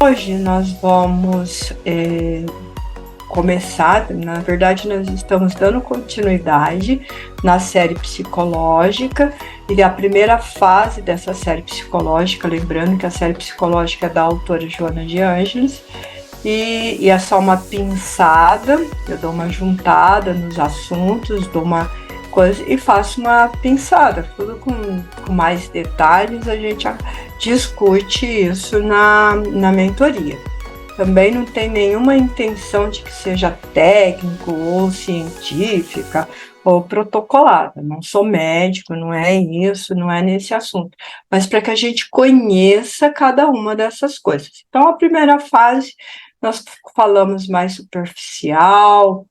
Hoje nós vamos começar, na verdade nós estamos dando continuidade na série psicológica, e a primeira fase dessa série psicológica, lembrando que a série psicológica é da autora Joana de Ângeles, e é só uma pinçada, eu dou uma juntada nos assuntos, dou uma coisa e faço uma pinçada, tudo com mais detalhes, a gente discute isso na mentoria. Também não tem nenhuma intenção de que seja técnico ou científica ou protocolada. Não sou médico, não é isso, não é nesse assunto. Mas para que a gente conheça cada uma dessas coisas. Então, a primeira fase, nós falamos mais superficial,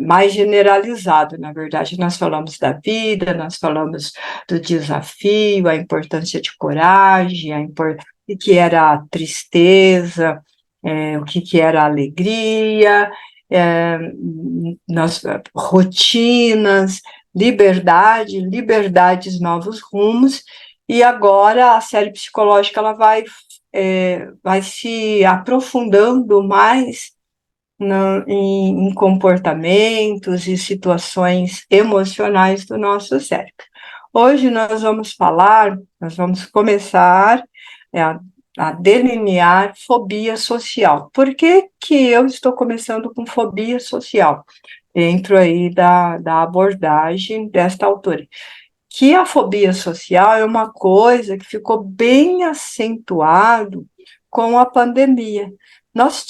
mais generalizado, na verdade. Nós falamos da vida, nós falamos do desafio, a importância de coragem, o que era a tristeza, o que era a alegria, rotinas, liberdades, novos rumos, e agora a série psicológica ela vai se aprofundando mais em comportamentos e situações emocionais do nosso cérebro. Hoje nós vamos começar a delinear fobia social. Por que eu estou começando com fobia social? Dentro aí da abordagem desta autora. Que a fobia social é uma coisa que ficou bem acentuado com a pandemia. Nós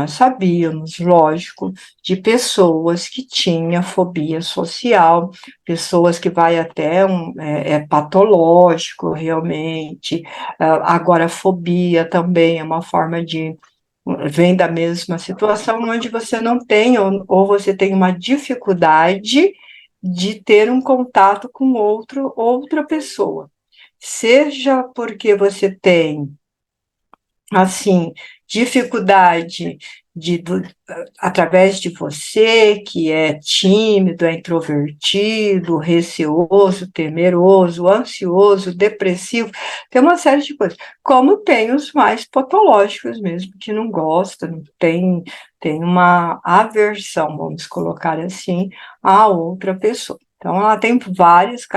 sabíamos, lógico, de pessoas que tinham fobia social, pessoas que vai até patológico, realmente. Agora, a fobia também é uma forma vem da mesma situação, onde você não tem, ou você tem uma dificuldade de ter um contato com outra pessoa. Seja porque você tem assim, dificuldade através de você, que é tímido, é introvertido, receoso, temeroso, ansioso, depressivo, tem uma série de coisas. Como tem os mais patológicos mesmo, que não gostam, tem uma aversão, vamos colocar assim, a outra pessoa. Então, ela tem várias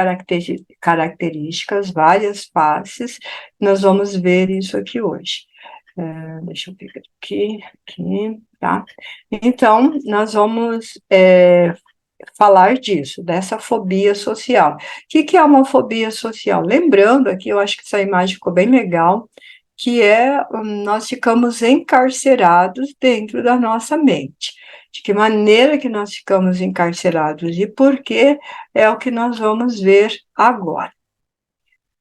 características, várias faces, nós vamos ver isso aqui hoje. Deixa eu pegar aqui, tá? Então, nós vamos falar disso, dessa fobia social. O que é uma fobia social? Lembrando aqui, eu acho que essa imagem ficou bem legal, que nós ficamos encarcerados dentro da nossa mente. De que maneira que nós ficamos encarcerados e por quê é o que nós vamos ver agora.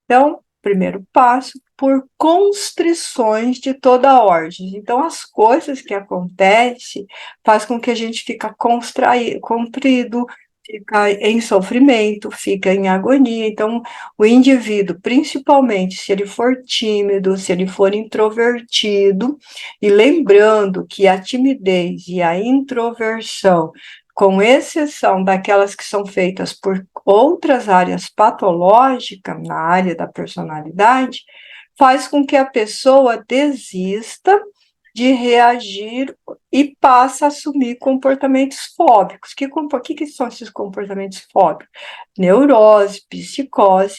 Então, primeiro passo, por constrições de toda a ordem. Então, as coisas que acontecem faz com que a gente fica comprido, fica em sofrimento, fica em agonia. Então, o indivíduo, principalmente se ele for tímido, se ele for introvertido, e lembrando que a timidez e a introversão, com exceção daquelas que são feitas por outras áreas patológicas, na área da personalidade, faz com que a pessoa desista de reagir e passe a assumir comportamentos fóbicos. Que são esses comportamentos fóbicos? Neurose, psicose,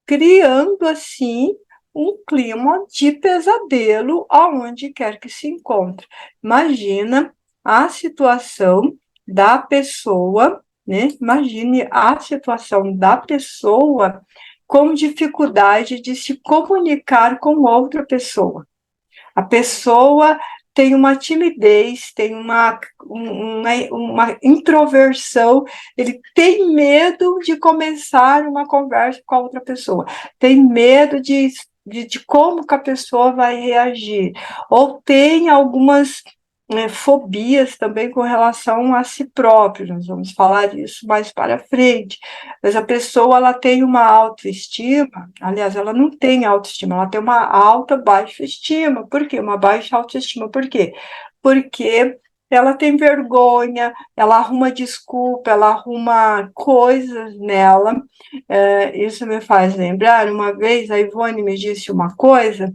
criando, assim, um clima de pesadelo aonde quer que se encontre. Imagina a situação da pessoa, né? Imagine a situação da pessoa com dificuldade de se comunicar com outra pessoa. A pessoa tem uma timidez, tem uma introversão, ele tem medo de começar uma conversa com a outra pessoa, tem medo de como que a pessoa vai reagir, ou tem algumas fobias também com relação a si próprio, nós vamos falar disso mais para frente, mas a pessoa ela tem uma autoestima, aliás, ela não tem autoestima, ela tem uma alta baixa estima. Por quê? Uma baixa autoestima, por quê? Porque ela tem vergonha, ela arruma desculpa, ela arruma coisas nela, isso me faz lembrar, uma vez a Ivone me disse uma coisa,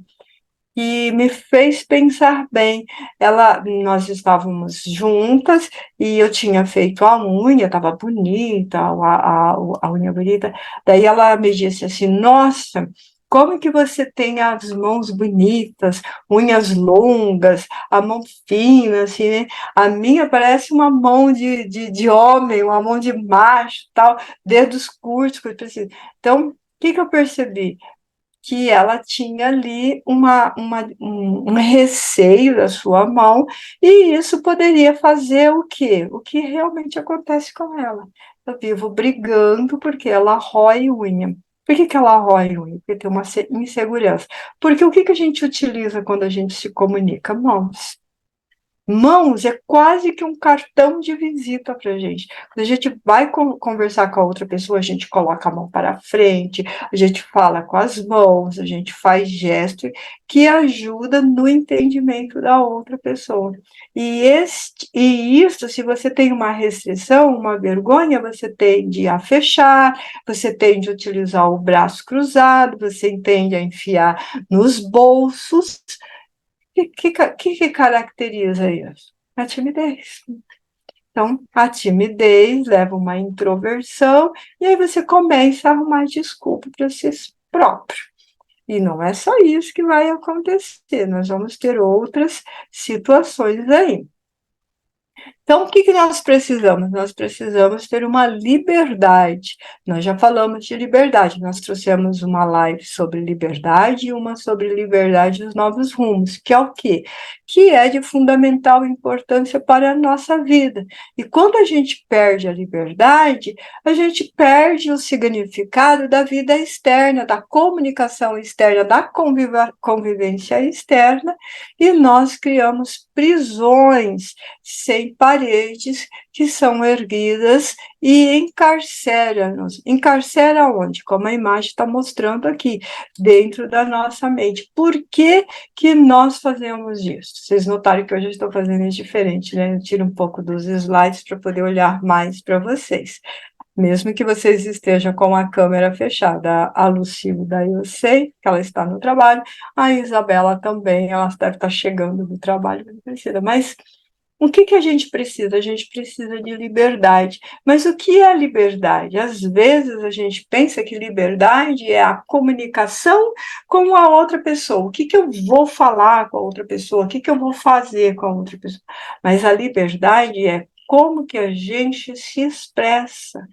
que me fez pensar bem. Nós estávamos juntas e eu tinha feito a unha, estava bonita, a unha bonita. Daí ela me disse assim: Nossa, como que você tem as mãos bonitas, unhas longas, a mão fina, assim, né? A minha parece uma mão de homem, uma mão de macho, tal, dedos curtos, coisa assim. Então, o que que eu percebi? Que ela tinha ali um receio da sua mão, e isso poderia fazer o quê? O que realmente acontece com ela. Eu vivo brigando porque ela rói unha. Por que que ela rói unha? Porque tem uma insegurança. Porque o que que a gente utiliza quando a gente se comunica? Mãos. Mãos é quase que um cartão de visita para a gente. Quando a gente vai conversar com a outra pessoa, a gente coloca a mão para frente, a gente fala com as mãos, a gente faz gesto que ajuda no entendimento da outra pessoa. E isso, se você tem uma restrição, uma vergonha, você tende a fechar, você tende a utilizar o braço cruzado, você tende a enfiar nos bolsos. O que caracteriza isso? A timidez. Então, a timidez leva a uma introversão, e aí você começa a arrumar desculpa para si próprio. E não é só isso que vai acontecer, nós vamos ter outras situações aí. Então, o que que nós precisamos? Nós precisamos ter uma liberdade. Nós já falamos de liberdade, nós trouxemos uma live sobre liberdade e uma sobre liberdade dos novos rumos, que é o quê? Que é de fundamental importância para a nossa vida. E quando a gente perde a liberdade, a gente perde o significado da vida externa, da comunicação externa, da convivência externa, e nós criamos prisões sem paredes que são erguidas e encarcera-nos. Encarcera onde? Como a imagem está mostrando aqui, dentro da nossa mente. Por que que nós fazemos isso? Vocês notaram que hoje eu estou fazendo isso diferente, né? Eu tiro um pouco dos slides para poder olhar mais para vocês. Mesmo que vocês estejam com a câmera fechada, a Lucilda, eu sei que ela está no trabalho, a Isabela também, ela deve estar chegando do trabalho, mas o que que a gente precisa? A gente precisa de liberdade. Mas o que é liberdade? Às vezes a gente pensa que liberdade é a comunicação com a outra pessoa. O que que eu vou falar com a outra pessoa? O que que eu vou fazer com a outra pessoa? Mas a liberdade é como que a gente se expressa.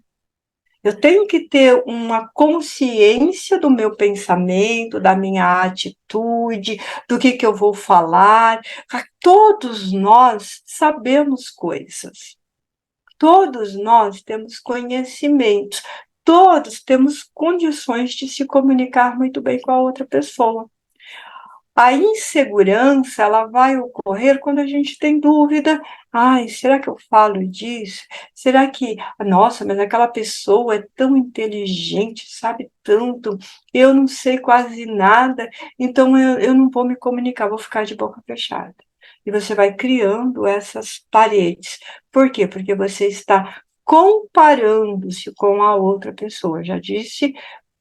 Eu tenho que ter uma consciência do meu pensamento, da minha atitude, do que eu vou falar. Todos nós sabemos coisas, todos nós temos conhecimentos, todos temos condições de se comunicar muito bem com a outra pessoa. A insegurança, ela vai ocorrer quando a gente tem dúvida. Ai, será que eu falo disso? Será que, nossa, mas aquela pessoa é tão inteligente, sabe tanto, eu não sei quase nada, então eu não vou me comunicar, vou ficar de boca fechada. E você vai criando essas paredes. Por quê? Porque você está comparando-se com a outra pessoa. Já disse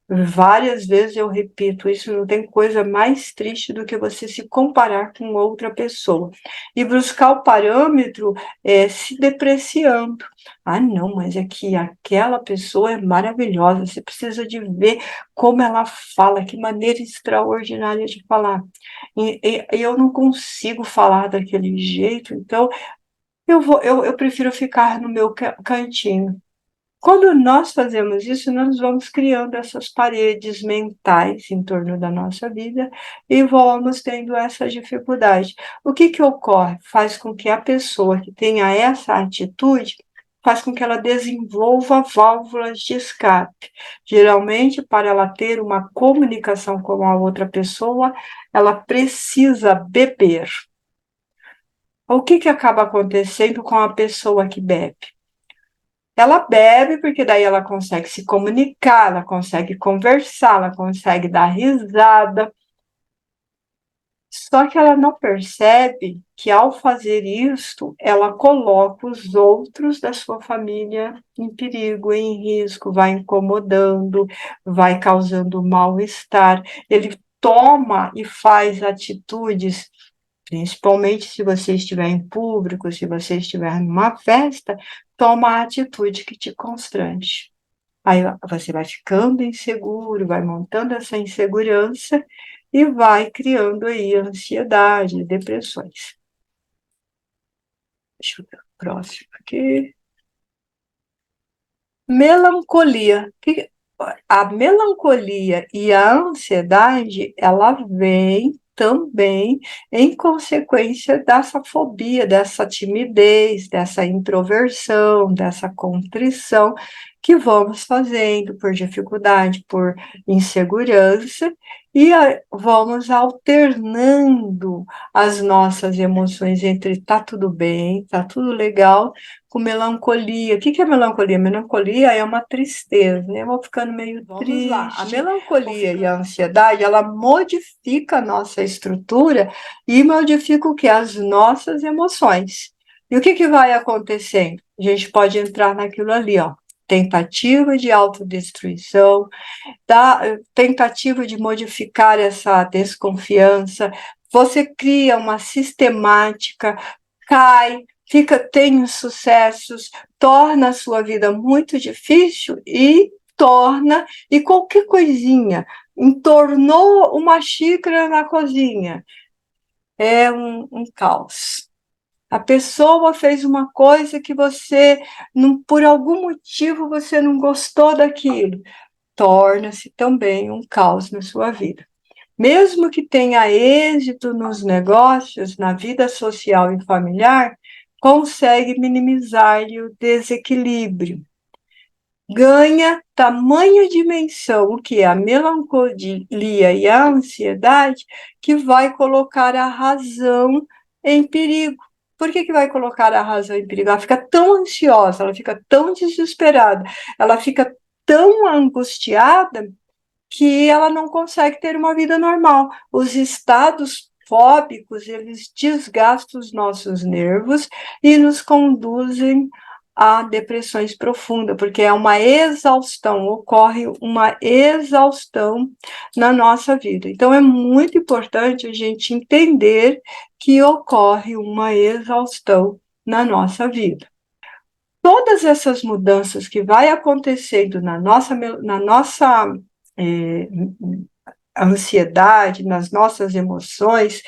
várias vezes, eu repito isso, não tem coisa mais triste do que você se comparar com outra pessoa e buscar o parâmetro se depreciando. Ah, não, mas é que aquela pessoa é maravilhosa, você precisa de ver como ela fala, que maneira extraordinária de falar. E eu não consigo falar daquele jeito, então eu prefiro ficar no meu cantinho. Quando nós fazemos isso, nós vamos criando essas paredes mentais em torno da nossa vida e vamos tendo essa dificuldade. O que que ocorre? Faz com que a pessoa que tenha essa atitude, faz com que ela desenvolva válvulas de escape. Geralmente, para ela ter uma comunicação com a outra pessoa, ela precisa beber. O que que acaba acontecendo com a pessoa que bebe? Ela bebe porque daí ela consegue se comunicar, ela consegue conversar, ela consegue dar risada. Só que ela não percebe que ao fazer isto, ela coloca os outros da sua família em perigo, em risco, vai incomodando, vai causando mal-estar. Ele toma e faz atitudes, principalmente se você estiver em público, se você estiver numa festa, toma a atitude que te constrange. Aí você vai ficando inseguro, vai montando essa insegurança e vai criando aí ansiedade, depressões. Deixa eu ver o próximo aqui. Melancolia. A melancolia e a ansiedade, ela vem também em consequência dessa fobia, dessa timidez, dessa introversão, dessa contrição que vamos fazendo por dificuldade, por insegurança, e vamos alternando as nossas emoções entre tá tudo bem, tá tudo legal, com melancolia. O que é melancolia? Melancolia é uma tristeza, né? Eu vou ficando meio triste. A melancolia e a ansiedade, ela modifica a nossa estrutura e modifica o que? As nossas emoções. E o que vai acontecendo? A gente pode entrar naquilo ali, ó. Tentativa de autodestruição, tentativa de modificar essa desconfiança, você cria uma sistemática, cai, tem sucessos, torna a sua vida muito difícil e qualquer coisinha, entornou uma xícara na cozinha, é um caos. A pessoa fez uma coisa que você, por algum motivo, você não gostou daquilo, torna-se também um caos na sua vida. Mesmo que tenha êxito nos negócios, na vida social e familiar, consegue minimizar-lhe o desequilíbrio. Ganha tamanha dimensão, o que é a melancolia e a ansiedade, que vai colocar a razão em perigo. Por que vai colocar a razão em perigo? Ela fica tão ansiosa, ela fica tão desesperada, ela fica tão angustiada que ela não consegue ter uma vida normal. Os estados fóbicos, eles desgastam os nossos nervos e nos conduzem a depressões profundas, porque é uma exaustão, ocorre uma exaustão na nossa vida. Então, é muito importante a gente entender que ocorre uma exaustão na nossa vida. Todas essas mudanças que vai acontecendo na nossa é, ansiedade, nas nossas emoções,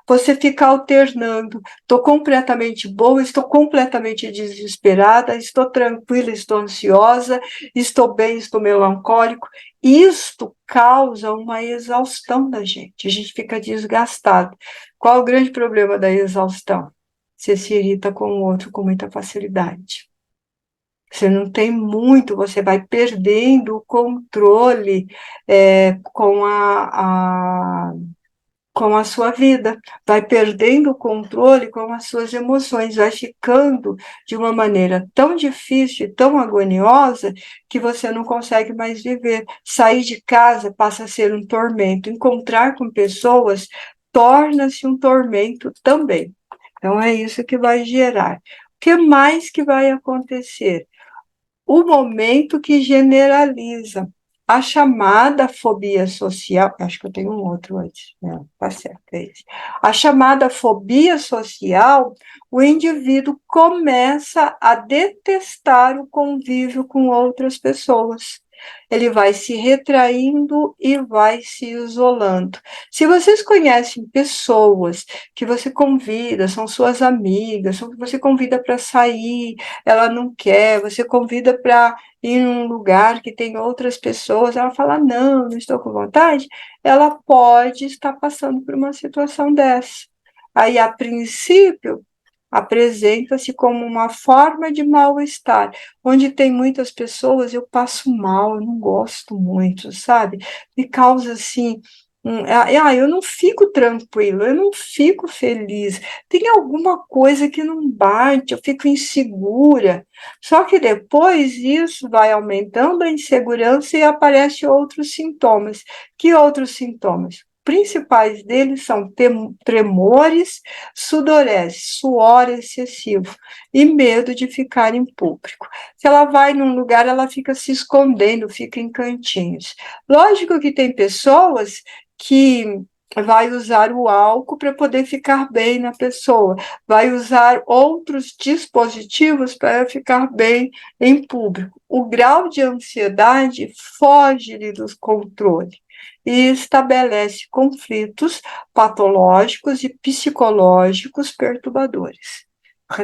você fica alternando. Estou completamente boa, estou completamente desesperada, estou tranquila, estou ansiosa, estou bem, estou melancólico. Isto causa uma exaustão da gente, a gente fica desgastado. Qual o grande problema da exaustão? Você se irrita com o outro com muita facilidade. Você não tem muito, você vai perdendo o controle com a sua vida, vai perdendo o controle com as suas emoções, vai ficando de uma maneira tão difícil e tão agoniosa que você não consegue mais viver. Sair de casa passa a ser um tormento, encontrar com pessoas torna-se um tormento também. Então, é isso que vai gerar. O que mais que vai acontecer? O momento que generaliza a chamada fobia social, acho que eu tenho um outro antes, não, tá certo, é esse. A chamada fobia social, o indivíduo começa a detestar o convívio com outras pessoas. Ele vai se retraindo e vai se isolando. Se vocês conhecem pessoas que você convida, são suas amigas, você convida para sair, ela não quer, você convida para ir num lugar que tem outras pessoas, ela fala, não estou com vontade, ela pode estar passando por uma situação dessa. Aí, a princípio, apresenta-se como uma forma de mal-estar. Onde tem muitas pessoas, eu passo mal, eu não gosto muito, sabe? Me causa assim. Eu não fico tranquilo, eu não fico feliz. Tem alguma coisa que não bate, eu fico insegura. Só que depois isso vai aumentando a insegurança e aparecem outros sintomas. Que outros sintomas? Principais deles são tremores, sudorese, suor excessivo e medo de ficar em público. Se ela vai num lugar, ela fica se escondendo, fica em cantinhos. Lógico que tem pessoas que vai usar o álcool para poder ficar bem na pessoa, vai usar outros dispositivos para ficar bem em público. O grau de ansiedade foge do controle e estabelece conflitos patológicos e psicológicos perturbadores.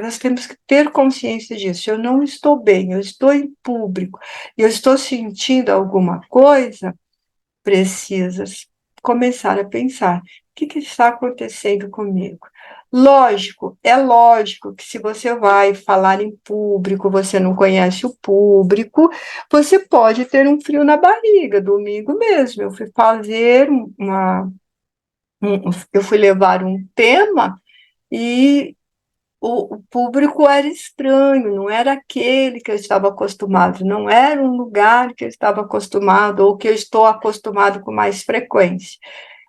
Nós temos que ter consciência disso. Eu não estou bem, eu estou em público, eu estou sentindo alguma coisa, precisas começar a pensar: o que está acontecendo comigo? Lógico, é lógico que se você vai falar em público, você não conhece o público, você pode ter um frio na barriga. Domingo mesmo, eu fui fazer eu fui levar um tema e o público era estranho, não era aquele que eu estava acostumado, não era um lugar que eu estava acostumado ou que eu estou acostumado com mais frequência.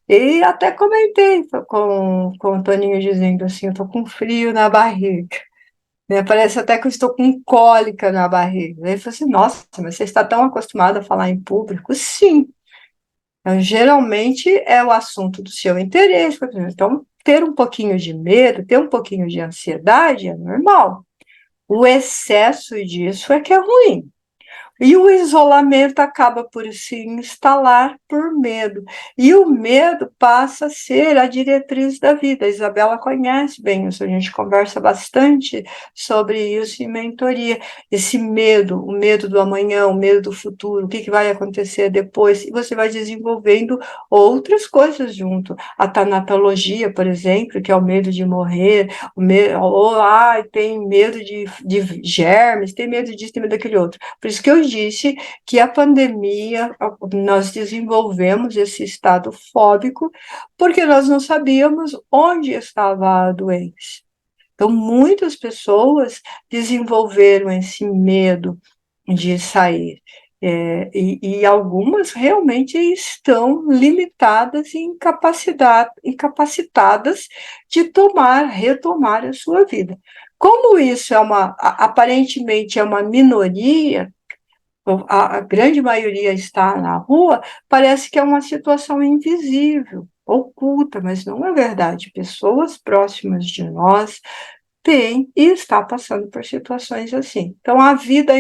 E até comentei com o Toninho dizendo assim, eu estou com frio na barriga, né? Parece até que eu estou com cólica na barriga. Ele falou assim, nossa, mas você está tão acostumado a falar em público? Sim. Então, geralmente é o assunto do seu interesse. Então, ter um pouquinho de medo, ter um pouquinho de ansiedade é normal. O excesso disso é que é ruim. E o isolamento acaba por se instalar por medo. E o medo passa a ser a diretriz da vida. A Isabela conhece bem isso, a gente conversa bastante sobre isso em mentoria. Esse medo, o medo do amanhã, o medo do futuro, o que vai acontecer depois, e você vai desenvolvendo outras coisas junto. A tanatologia, por exemplo, que é o medo de morrer, ou tem medo de germes, tem medo disso, tem medo daquele outro. Por isso que eu disse que a pandemia, nós desenvolvemos esse estado fóbico, porque nós não sabíamos onde estava a doença. Então, muitas pessoas desenvolveram esse medo de sair. E algumas realmente estão limitadas e incapacitadas de retomar a sua vida. Como isso aparentemente é uma minoria, a grande maioria está na rua, parece que é uma situação invisível, oculta, mas não é verdade. Pessoas próximas de nós tem e está passando por situações assim. Então, a vida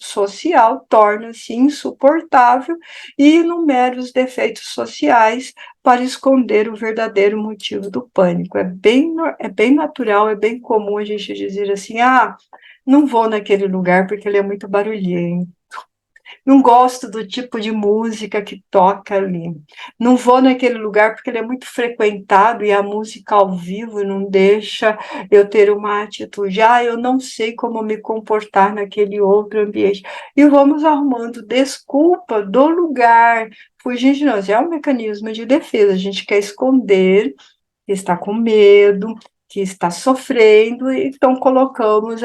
social torna-se insuportável e enumera os defeitos sociais para esconder o verdadeiro motivo do pânico. É bem natural, é bem comum a gente dizer assim, não vou naquele lugar porque ele é muito barulhento. Não gosto do tipo de música que toca ali. Não vou naquele lugar porque ele é muito frequentado e a música ao vivo não deixa eu ter uma atitude. Eu não sei como me comportar naquele outro ambiente. E vamos arrumando desculpa do lugar. Fugir de nós é um mecanismo de defesa. A gente quer esconder que está com medo, que está sofrendo, então colocamos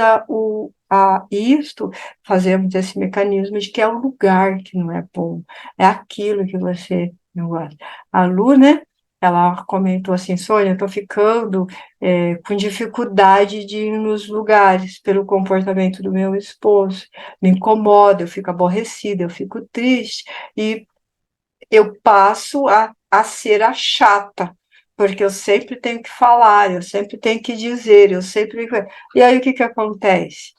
isto, fazemos esse mecanismo de que é o lugar que não é bom, é aquilo que você não gosta. A Lu, né, ela comentou assim, Sônia, eu estou ficando com dificuldade de ir nos lugares pelo comportamento do meu esposo, me incomoda, eu fico aborrecida, eu fico triste, e eu passo a ser a chata, porque eu sempre tenho que falar, eu sempre tenho que dizer, eu sempre. E aí o que acontece?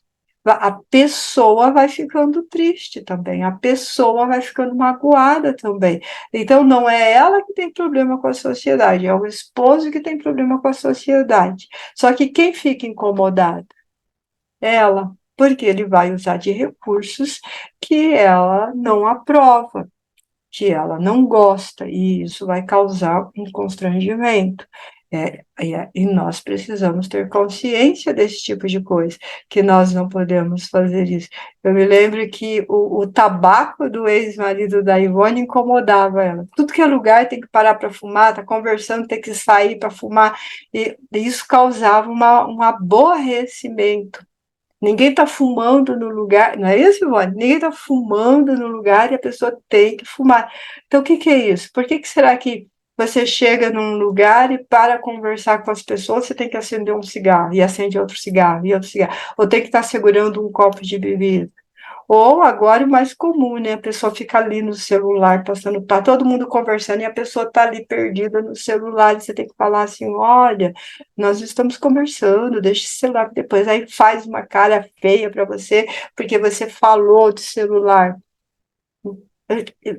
A pessoa vai ficando triste também, a pessoa vai ficando magoada também. Então, não é ela que tem problema com a sociedade, é o esposo que tem problema com a sociedade. Só que quem fica incomodado? Ela, porque ele vai usar de recursos que ela não aprova, que ela não gosta, e isso vai causar um constrangimento. E nós precisamos ter consciência desse tipo de coisa, que nós não podemos fazer isso. Eu me lembro que o tabaco do ex-marido da Ivone incomodava ela. Tudo que é lugar tem que parar para fumar, tá conversando, tem que sair para fumar, e isso causava um aborrecimento. Ninguém está fumando no lugar, não é isso, Ivone? Ninguém está fumando no lugar e a pessoa tem que fumar. Então, o que é isso? Por que será que você chega num lugar e para conversar com as pessoas, você tem que acender um cigarro, e acende outro cigarro, e outro cigarro, ou tem que estar segurando um copo de bebida? Ou agora o mais comum, né? A pessoa fica ali no celular, passando, tá todo mundo conversando e a pessoa tá ali perdida no celular, e você tem que falar assim, olha, nós estamos conversando, deixa esse celular depois, aí faz uma cara feia para você, porque você falou do celular.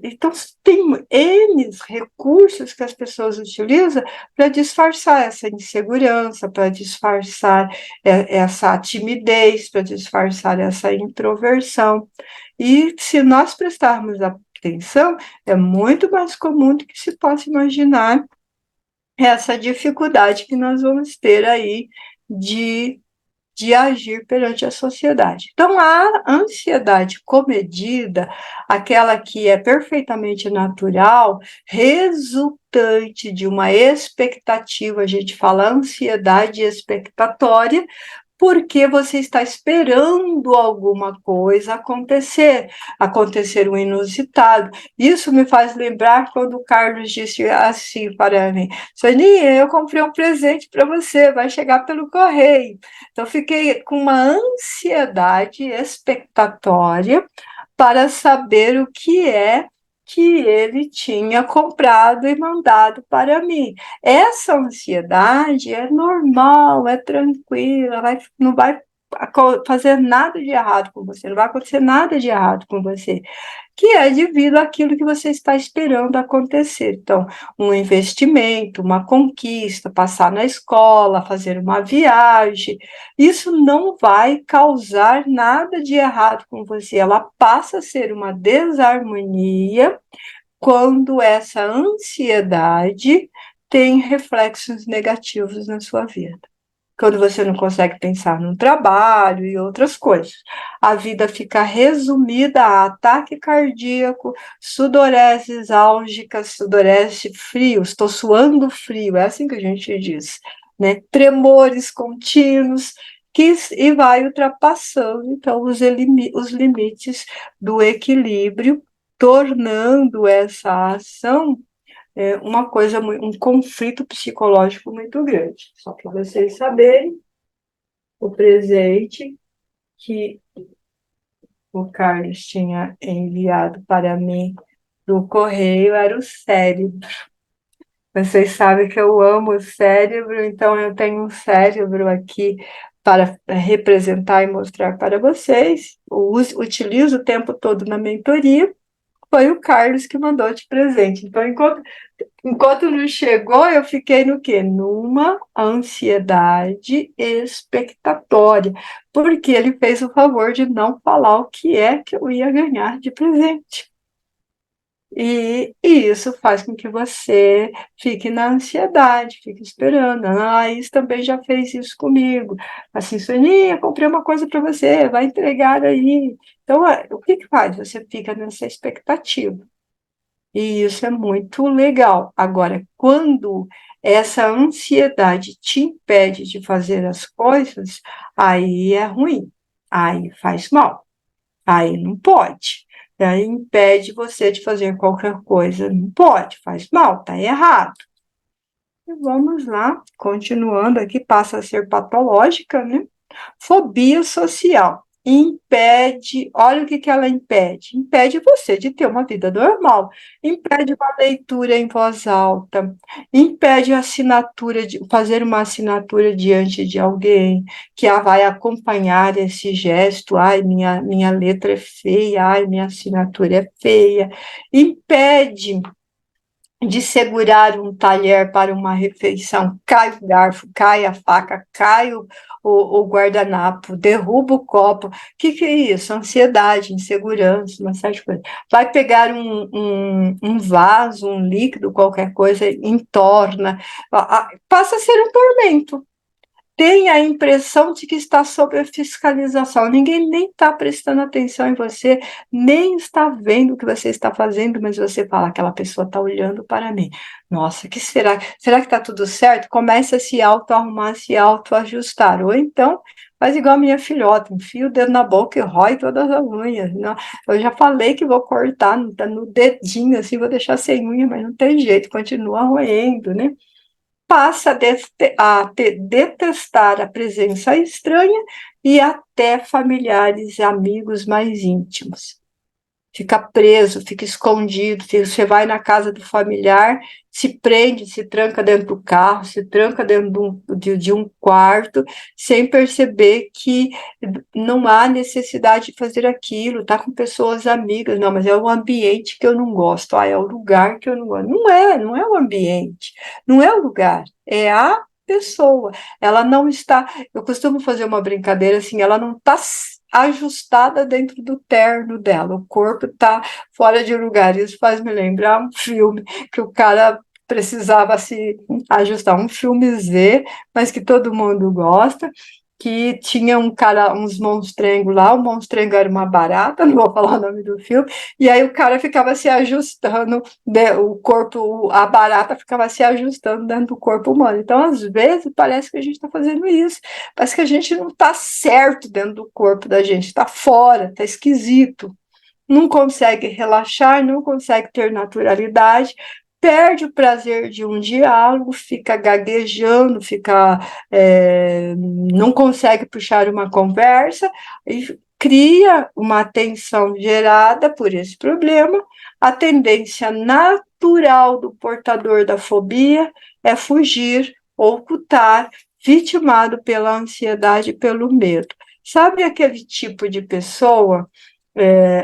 Então, tem N recursos que as pessoas utilizam para disfarçar essa insegurança, para disfarçar essa timidez, para disfarçar essa introversão. E se nós prestarmos atenção, é muito mais comum do que se possa imaginar essa dificuldade que nós vamos ter aí de agir perante a sociedade. Então, a ansiedade comedida, aquela que é perfeitamente natural, resultante de uma expectativa, a gente fala ansiedade expectatória, porque você está esperando alguma coisa acontecer um inusitado. Isso me faz lembrar quando o Carlos disse assim para mim: Soninha, eu comprei um presente para você, vai chegar pelo correio. Então, fiquei com uma ansiedade expectatória para saber o que é que ele tinha comprado e mandado para mim. Essa ansiedade é normal, é tranquila, não vai fazer nada de errado com você, não vai acontecer nada de errado com você, que é devido àquilo que você está esperando acontecer. Então, um investimento, uma conquista, passar na escola, fazer uma viagem, isso não vai causar nada de errado com você. Ela passa a ser uma desarmonia quando essa ansiedade tem reflexos negativos na sua vida. Quando você não consegue pensar no trabalho e outras coisas. A vida fica resumida a ataque cardíaco, sudorese álgica, sudorese frio, estou suando frio, é assim que a gente diz, né? Tremores contínuos, e vai ultrapassando, então, os limites do equilíbrio, tornando essa ação uma coisa, um conflito psicológico muito grande. Só para vocês saberem, o presente que o Carlos tinha enviado para mim do correio era o cérebro. Vocês sabem que eu amo o cérebro, então eu tenho um cérebro aqui para representar e mostrar para vocês. Utilizo o tempo todo na mentoria. Foi o Carlos que mandou de presente. Então, enquanto não chegou, eu fiquei no quê? Numa ansiedade expectatória, porque ele fez o favor de não falar o que é que eu ia ganhar de presente. E isso faz com que você fique na ansiedade, fique esperando. Ah, isso também já fez isso comigo. Assim, Soninha, comprei uma coisa para você, vai entregar aí. Então, o que que faz? Você fica nessa expectativa. E isso é muito legal. Agora, quando essa ansiedade te impede de fazer as coisas, aí é ruim, aí faz mal, aí não pode. Aí impede você de fazer qualquer coisa, não pode, faz mal, tá errado. E vamos lá, continuando aqui, passa a ser patológica, né? Fobia social. Impede, olha o que que ela impede. Impede você de ter uma vida normal. Impede uma leitura em voz alta. Impede a assinatura de fazer uma assinatura diante de alguém que vai acompanhar esse gesto. Ai, minha letra é feia. Ai, minha assinatura é feia. Impede de segurar um talher para uma refeição, cai o garfo, cai a faca, cai o guardanapo, derruba o copo. O que é isso? Ansiedade, insegurança, uma série de coisas. Vai pegar um vaso, um líquido, qualquer coisa, entorna, passa a ser um tormento. Tem a impressão de que está sob fiscalização. Ninguém nem está prestando atenção em você, nem está vendo o que você está fazendo, mas você fala, aquela pessoa está olhando para mim. Nossa, que será? Será que está tudo certo? Começa a se auto-arrumar, se auto-ajustar. Ou então, faz igual a minha filhota, enfia o dedo na boca e rói todas as unhas. Não, eu já falei que vou cortar no dedinho, assim, vou deixar sem unha, mas não tem jeito, continua roendo, né? Passa a detestar a presença estranha e até familiares e amigos mais íntimos. Fica preso, fica escondido, você vai na casa do familiar, se prende, se tranca dentro do carro, se tranca dentro de um quarto, sem perceber que não há necessidade de fazer aquilo, tá com pessoas amigas, não, mas é o ambiente que eu não gosto, é o lugar que eu não gosto. Não é o ambiente, não é o lugar, é a pessoa. Ela não está, eu costumo fazer uma brincadeira assim, ela não está ajustada dentro do terno dela, o corpo está fora de lugar. Isso faz me lembrar um filme que o cara precisava se ajustar, um filme Z, mas que todo mundo gosta, que tinha um cara, uns monstrengos lá, o monstrengo era uma barata, não vou falar o nome do filme, e aí o cara ficava se ajustando, o corpo, a barata ficava se ajustando dentro do corpo humano. Então, às vezes, parece que a gente está fazendo isso, parece que a gente não está certo dentro do corpo da gente, está fora, está esquisito, não consegue relaxar, não consegue ter naturalidade, perde o prazer de um diálogo, fica gaguejando, não consegue puxar uma conversa e cria uma tensão gerada por esse problema. A tendência natural do portador da fobia é fugir, ocultar, vitimado pela ansiedade e pelo medo. Sabe aquele tipo de pessoa?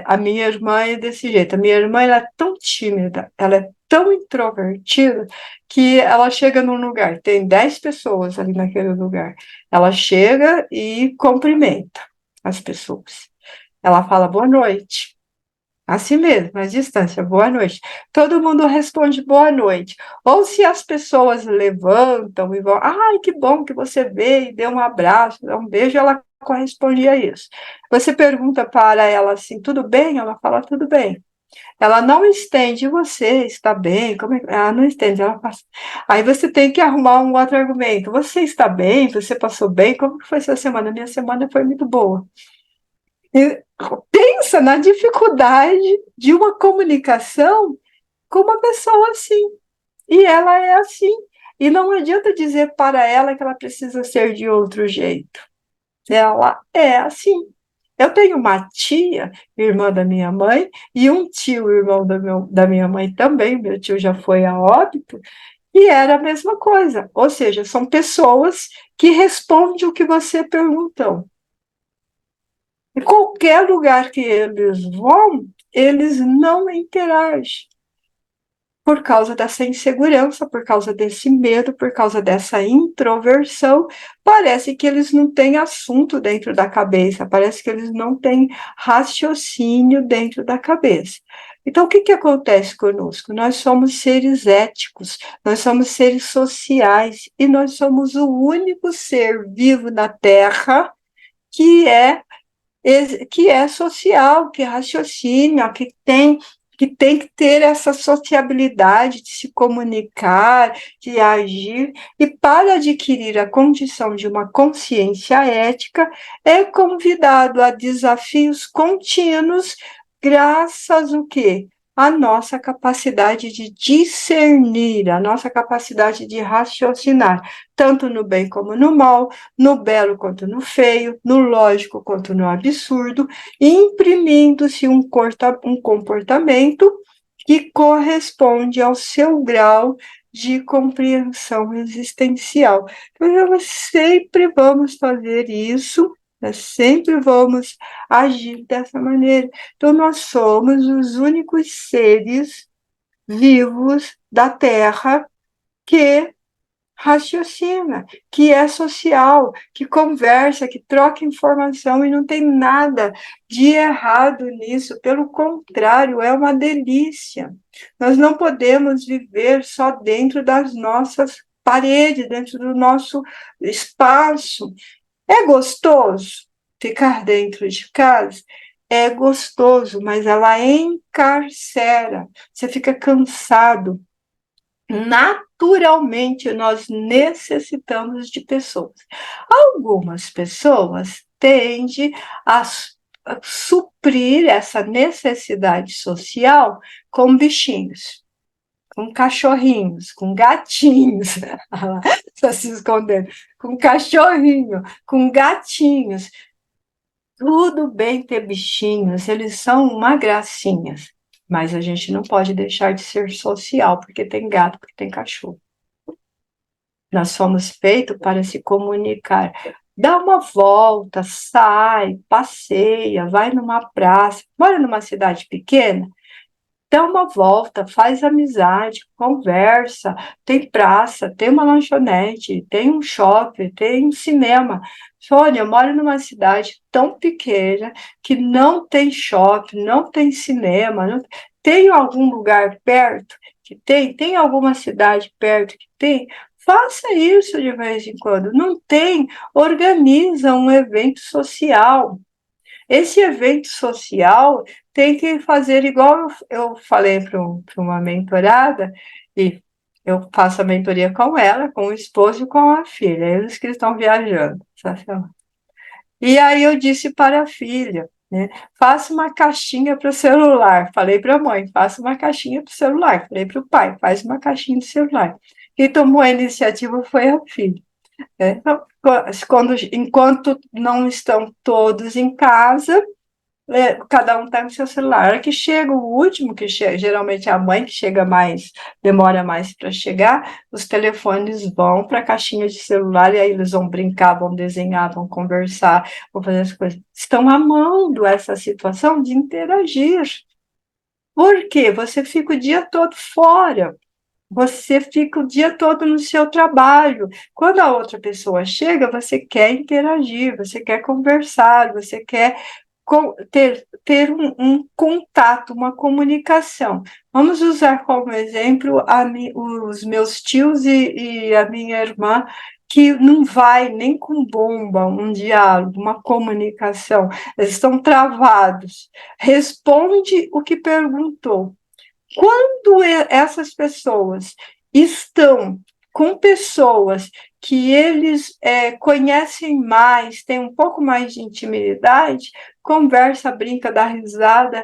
A minha irmã é desse jeito. A minha irmã ela é tão tímida, ela é tão introvertida, que ela chega num lugar, tem 10 pessoas ali naquele lugar. Ela chega e cumprimenta as pessoas. Ela fala boa noite. Assim mesmo, à distância, boa noite. Todo mundo responde boa noite. Ou se as pessoas levantam e vão, ai, que bom que você veio, e deu um abraço, dá um beijo, ela corresponde a isso. Você pergunta para ela assim, tudo bem? Ela fala, tudo bem. Ela não estende, você está bem? Como é? Ela não estende, ela passa. Aí você tem que arrumar um outro argumento. Você está bem? Você passou bem? Como que foi sua semana? Minha semana foi muito boa. E pensa na dificuldade de uma comunicação com uma pessoa assim. E ela é assim. E não adianta dizer para ela que ela precisa ser de outro jeito. Ela é assim. Eu tenho uma tia, irmã da minha mãe, e um tio, irmão da minha mãe também, meu tio já foi a óbito, e era a mesma coisa. Ou seja, são pessoas que respondem o que você perguntou. Em qualquer lugar que eles vão, eles não interagem por causa dessa insegurança, por causa desse medo, por causa dessa introversão. Parece que eles não têm assunto dentro da cabeça, parece que eles não têm raciocínio dentro da cabeça. Então, o que acontece conosco? Nós somos seres éticos, nós somos seres sociais e nós somos o único ser vivo na Terra que é social, que raciocina, que tem que ter essa sociabilidade de se comunicar, de agir, e para adquirir a condição de uma consciência ética, é convidado a desafios contínuos, graças ao quê? A nossa capacidade de discernir, a nossa capacidade de raciocinar, tanto no bem como no mal, no belo quanto no feio, no lógico quanto no absurdo, imprimindo-se um comportamento que corresponde ao seu grau de compreensão existencial. Então, nós sempre vamos fazer isso, nós sempre vamos agir dessa maneira. Então, nós somos os únicos seres vivos da Terra que raciocina, que é social, que conversa, que troca informação, e não tem nada de errado nisso, pelo contrário, é uma delícia. Nós não podemos viver só dentro das nossas paredes, dentro do nosso espaço. É gostoso ficar dentro de casa? É gostoso, mas ela encarcera, você fica cansado. Naturalmente, nós necessitamos de pessoas. Algumas pessoas tendem a suprir essa necessidade social com bichinhos, com cachorrinhos, com gatinhos, está se escondendo, com cachorrinho, com gatinhos. Tudo bem ter bichinhos, eles são uma gracinha, mas a gente não pode deixar de ser social, porque tem gato, porque tem cachorro. Nós somos feitos para se comunicar. Dá uma volta, sai, passeia, vai numa praça. Mora numa cidade pequena? Dá uma volta, faz amizade, conversa. Tem praça, tem uma lanchonete, tem um shopping, tem um cinema. Sônia, eu moro numa cidade tão pequena que não tem shopping, não tem cinema. Não... Tem algum lugar perto que tem? Tem alguma cidade perto que tem? Faça isso de vez em quando. Não tem? Organiza um evento social. Esse evento social tem que fazer igual eu falei para uma mentorada, e eu faço a mentoria com ela, com o esposo e com a filha, eles que estão viajando. E aí eu disse para a filha, né, faça uma caixinha para o celular. Falei para a mãe, faça uma caixinha para o celular. Falei para o pai, faz uma caixinha de celular. Quem tomou a iniciativa foi a filha. Então, enquanto não estão todos em casa, cada um está no seu celular. A hora que chega o último, que chega, geralmente é a mãe que chega mais, demora mais para chegar, os telefones vão para a caixinha de celular e aí eles vão brincar, vão desenhar, vão conversar, vão fazer as coisas. Estão amando essa situação de interagir. Por quê? Você fica o dia todo fora. Você fica o dia todo no seu trabalho. Quando a outra pessoa chega, você quer interagir, você quer conversar, você quer ter um contato, uma comunicação. Vamos usar como exemplo os meus tios e a minha irmã, que não vai nem com bomba um diálogo, uma comunicação, eles estão travados. Responde o que perguntou. Quando essas pessoas estão com pessoas que eles conhecem mais, têm um pouco mais de intimidade, conversa, brinca, dá risada,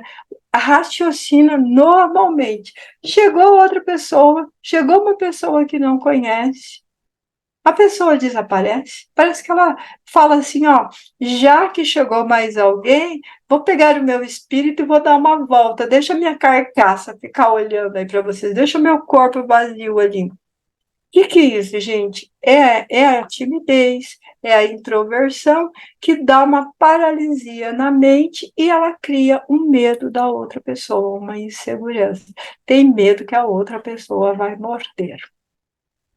raciocina normalmente. Chegou outra pessoa, chegou uma pessoa que não conhece, a pessoa desaparece. Parece que ela fala assim, ó, já que chegou mais alguém, vou pegar o meu espírito e vou dar uma volta. Deixa a minha carcaça ficar olhando aí para vocês. Deixa o meu corpo vazio ali. O que é isso, gente? É a timidez, é a introversão que dá uma paralisia na mente e ela cria um medo da outra pessoa, uma insegurança. Tem medo que a outra pessoa vai morder.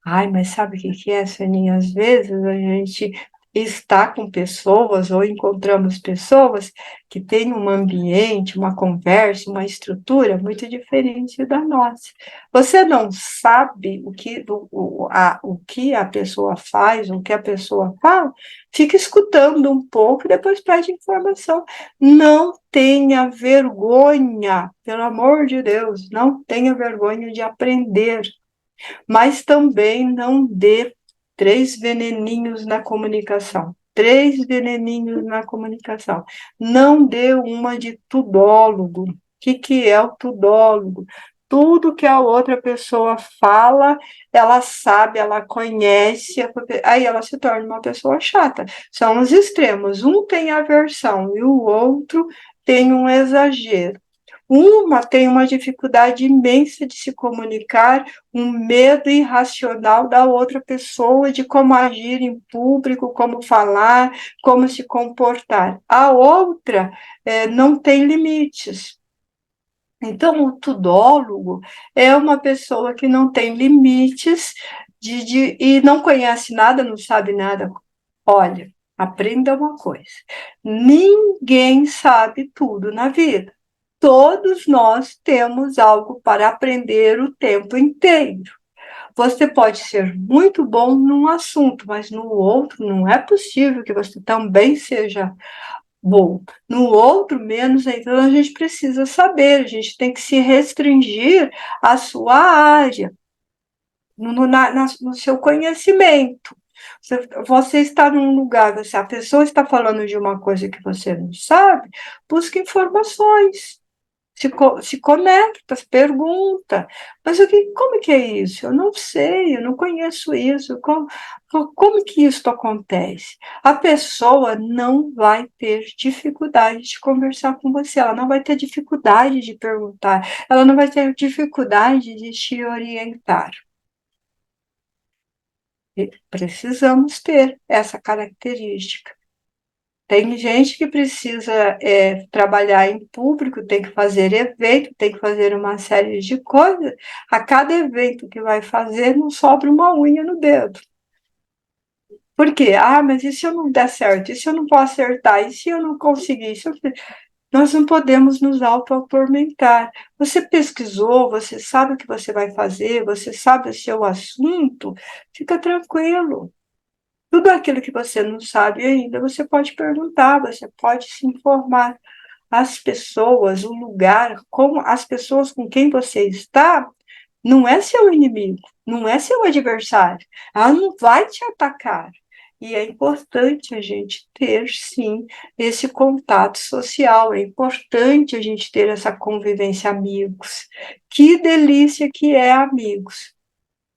Ai, mas sabe o que que é, Soninha? Às vezes a gente está com pessoas ou encontramos pessoas que têm um ambiente, uma conversa, uma estrutura muito diferente da nossa. Você não sabe o que a pessoa faz, o que a pessoa fala, fica escutando um pouco e depois pede informação. Não tenha vergonha, pelo amor de Deus, não tenha vergonha de aprender, mas também não dê 3 veneninhos na comunicação. 3 veneninhos na comunicação. Não dê uma de tudólogo. O que é o tudólogo? Tudo que a outra pessoa fala, ela sabe, ela conhece, aí ela se torna uma pessoa chata. São os extremos. Um tem aversão e o outro tem um exagero. Uma tem uma dificuldade imensa de se comunicar, um medo irracional da outra pessoa, de como agir em público, como falar, como se comportar. A outra não tem limites. Então, o tudólogo é uma pessoa que não tem limites e não conhece nada, não sabe nada. Olha, aprenda uma coisa: ninguém sabe tudo na vida. Todos nós temos algo para aprender o tempo inteiro. Você pode ser muito bom num assunto, mas no outro não é possível que você também seja bom. No outro, menos, então a gente precisa saber, a gente tem que se restringir à sua área, no seu conhecimento. Você está num lugar, se a pessoa está falando de uma coisa que você não sabe, busque informações. se conecta, se pergunta, mas como que é isso? Eu não sei, eu não conheço isso, como que isso acontece? A pessoa não vai ter dificuldade de conversar com você, ela não vai ter dificuldade de perguntar, ela não vai ter dificuldade de te orientar. E precisamos ter essa característica. Tem gente que precisa trabalhar em público, tem que fazer evento, tem que fazer uma série de coisas. A cada evento que vai fazer, não sobra uma unha no dedo. Por quê? Ah, mas e se eu não der certo? E se eu não vou acertar? E se eu não conseguir? Nós não podemos nos auto-atormentar. Você pesquisou, você sabe o que você vai fazer, você sabe o seu assunto, fica tranquilo. Tudo aquilo que você não sabe ainda, você pode perguntar, você pode se informar. As pessoas, o lugar, como as pessoas com quem você está, não é seu inimigo, não é seu adversário. Ela não vai te atacar. E é importante a gente ter, sim, esse contato social, é importante a gente ter essa convivência amigos. Que delícia que é amigos.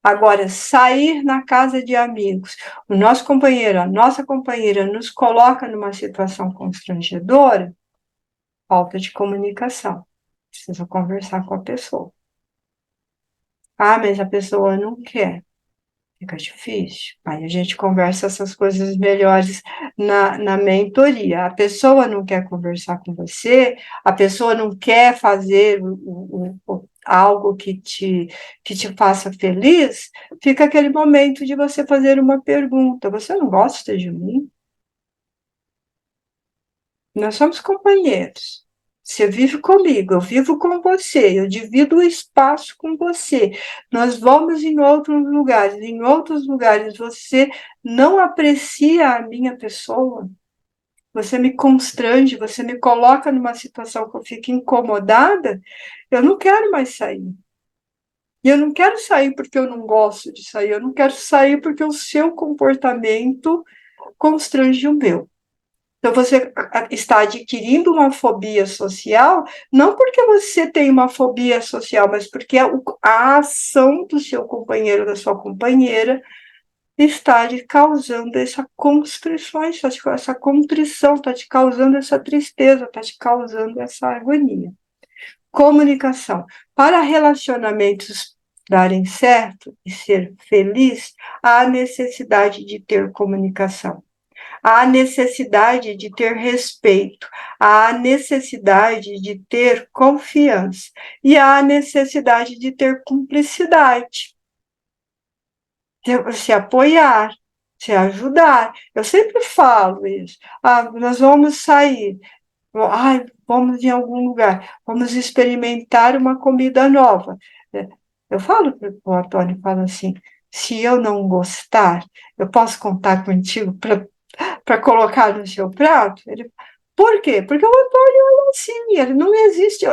Agora, sair na casa de amigos, o nosso companheiro, a nossa companheira nos coloca numa situação constrangedora, falta de comunicação. Precisa conversar com a pessoa. Ah, mas a pessoa não quer. Fica difícil. Aí a gente conversa essas coisas melhores na mentoria. A pessoa não quer conversar com você, a pessoa não quer fazer algo que te faça feliz, fica aquele momento de você fazer uma pergunta. Você não gosta de mim? Nós somos companheiros. Você vive comigo, eu vivo com você, eu divido o espaço com você. Nós vamos em outros lugares você não aprecia a minha pessoa, você me constrange, você me coloca numa situação que eu fico incomodada, eu não quero mais sair. E eu não quero sair porque eu não gosto de sair, eu não quero sair porque o seu comportamento constrange o meu. Então, você está adquirindo uma fobia social, não porque você tem uma fobia social, mas porque a ação do seu companheiro, da sua companheira, está te causando essa constrição, essa contrição, está te causando essa tristeza, está te causando essa agonia. Comunicação. Para relacionamentos darem certo e ser feliz, há necessidade de ter comunicação. Há necessidade de ter respeito, há necessidade de ter confiança e há necessidade de ter cumplicidade, de se apoiar, se ajudar. Eu sempre falo isso. Ah, nós vamos sair. Ai, vamos em algum lugar, vamos experimentar uma comida nova. Eu falo para o Antônio, falo assim, se eu não gostar, eu posso contar contigo para colocar no seu prato? Por quê? Porque o Antônio é assim, ele não existe.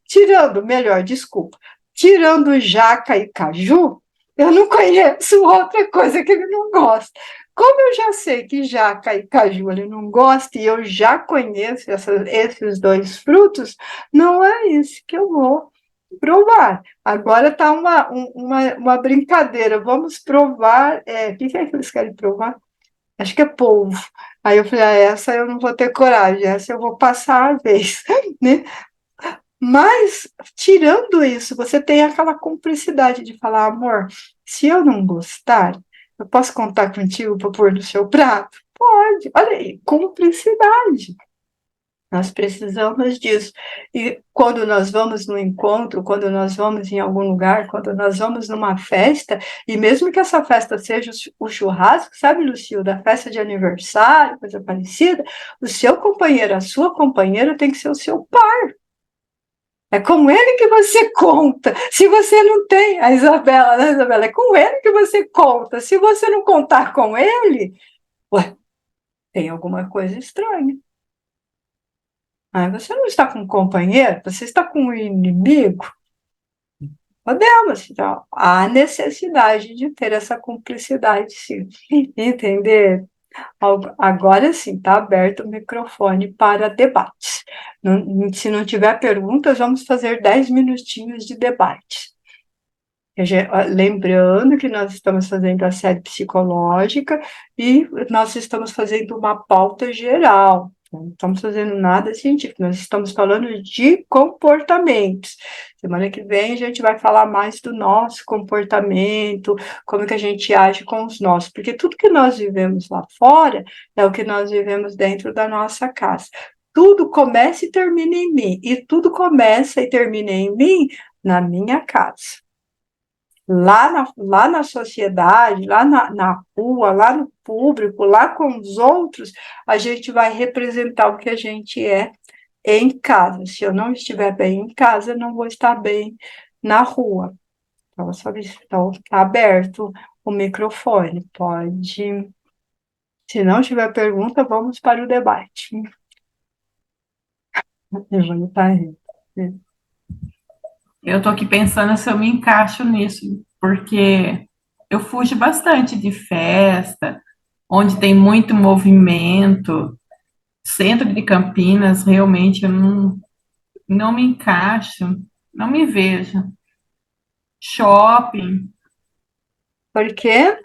Tirando, melhor, desculpa, tirando jaca e caju, eu não conheço outra coisa que ele não gosta. Como eu já sei que jaca e caju ele não gosta, e eu já conheço esses dois frutos, não é isso que eu vou provar. Agora está uma brincadeira. Vamos provar. O que é que eles querem provar? Acho que é polvo. Aí eu falei, essa eu não vou ter coragem, essa eu vou passar a vez, né? Mas, tirando isso, você tem aquela cumplicidade de falar, amor, se eu não gostar, eu posso contar contigo para pôr no seu prato? Pode, olha aí, cumplicidade. Nós precisamos disso. E quando nós vamos no encontro, quando nós vamos em algum lugar, quando nós vamos numa festa, e mesmo que essa festa seja o churrasco, sabe, Lucio, da festa de aniversário, coisa parecida, o seu companheiro, a sua companheira tem que ser o seu par. É com ele que você conta. Se você não tem, a Isabela, né, Isabela? É com ele que você conta. Se você não contar com ele, ué, tem alguma coisa estranha. Aí você não está com um companheiro, você está com um inimigo. Podemos, então, há necessidade de ter essa cumplicidade, sim. Entender? Agora sim, está aberto o microfone para debates. Se não tiver perguntas, vamos fazer 10 minutinhos de debate. Lembrando que nós estamos fazendo a série psicológica e nós estamos fazendo uma pauta geral. Não estamos fazendo nada científico, nós estamos falando de comportamentos. Semana que vem a gente vai falar mais do nosso comportamento, como que a gente age com os nossos, porque tudo que nós vivemos lá fora é o que nós vivemos dentro da nossa casa. Tudo começa e termina em mim, e tudo começa e termina em mim na minha casa. Lá na sociedade, lá na rua, lá no público, lá com os outros, a gente vai representar o que a gente é em casa. Se eu não estiver bem em casa, eu não vou estar bem na rua. Então, então está aberto o microfone. Pode. Se não tiver pergunta, vamos para o debate. Giovanni está rindo. Eu tô aqui pensando se eu me encaixo nisso, porque eu fujo bastante de festa, onde tem muito movimento. Centro de Campinas, realmente eu não me encaixo, não me vejo. Shopping, Por quê?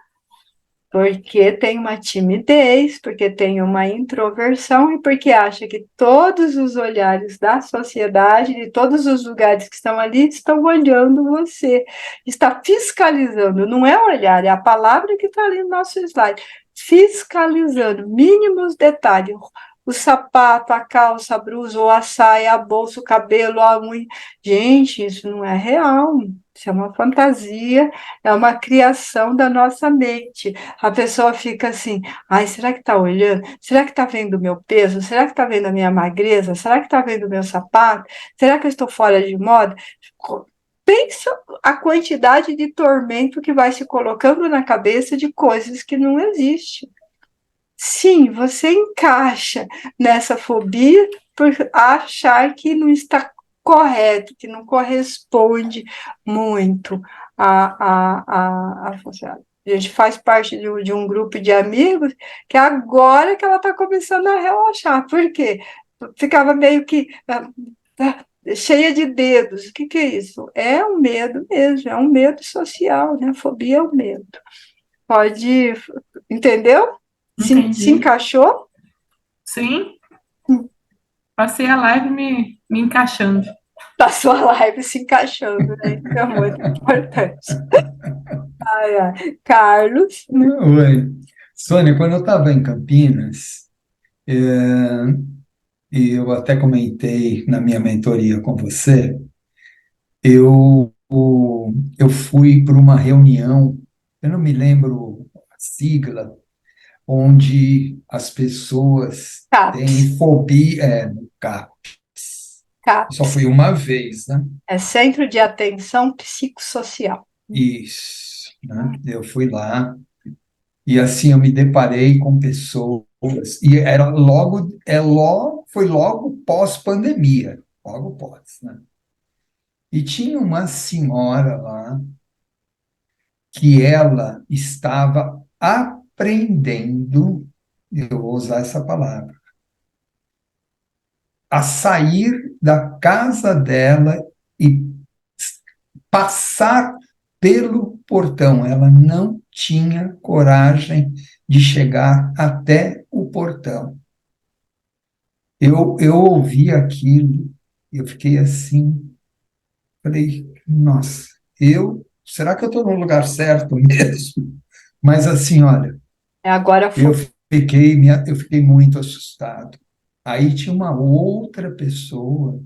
Porque tem uma timidez, porque tem uma introversão e porque acha que todos os olhares da sociedade, de todos os lugares que estão ali, estão olhando você, está fiscalizando, não é olhar, é a palavra que está ali no nosso slide, fiscalizando mínimos detalhes, o sapato, a calça, a blusa, ou a saia, a bolsa, o cabelo, a unha. Gente, isso não é real, isso é uma fantasia, é uma criação da nossa mente. A pessoa fica assim, ai, será que está olhando? Será que está vendo o meu peso? Será que está vendo a minha magreza? Será que está vendo o meu sapato? Será que eu estou fora de moda? Pensa a quantidade de tormento que vai se colocando na cabeça de coisas que não existem. Sim, você encaixa nessa fobia por achar que não está correto, que não corresponde muito a funcionário. A gente faz parte de um grupo de amigos que agora que ela está começando a relaxar. Por quê? Ficava meio que cheia de dedos. O que é isso? É um medo mesmo, é um medo social, né? A fobia é o medo. Pode, entendeu? Se entendi. encaixou? Sim, passei a live me encaixando. Da sua live se encaixando, né? Isso é muito importante. Ai, ai. Carlos, Oi. Sônia, quando eu estava em Campinas, e eu até comentei na minha mentoria com você, eu fui para uma reunião, eu não me lembro a sigla, onde as pessoas CAPS, têm fobia, no CAPS. Só CAPS, fui uma vez, né? é Centro de Atenção Psicossocial. Isso, né? Eu fui lá. E assim eu me deparei com pessoas, e era foi logo pós-pandemia, logo pós, né? E tinha uma senhora lá que ela estava aprendendo, eu vou usar essa palavra, a sair da casa dela e passar pelo portão. Ela não tinha coragem de chegar até o portão. Eu ouvi aquilo, eu fiquei assim, falei, nossa, será que eu estou no lugar certo mesmo? Mas assim, olha, É agora a eu fobia. eu fiquei muito assustado. Aí tinha uma outra pessoa,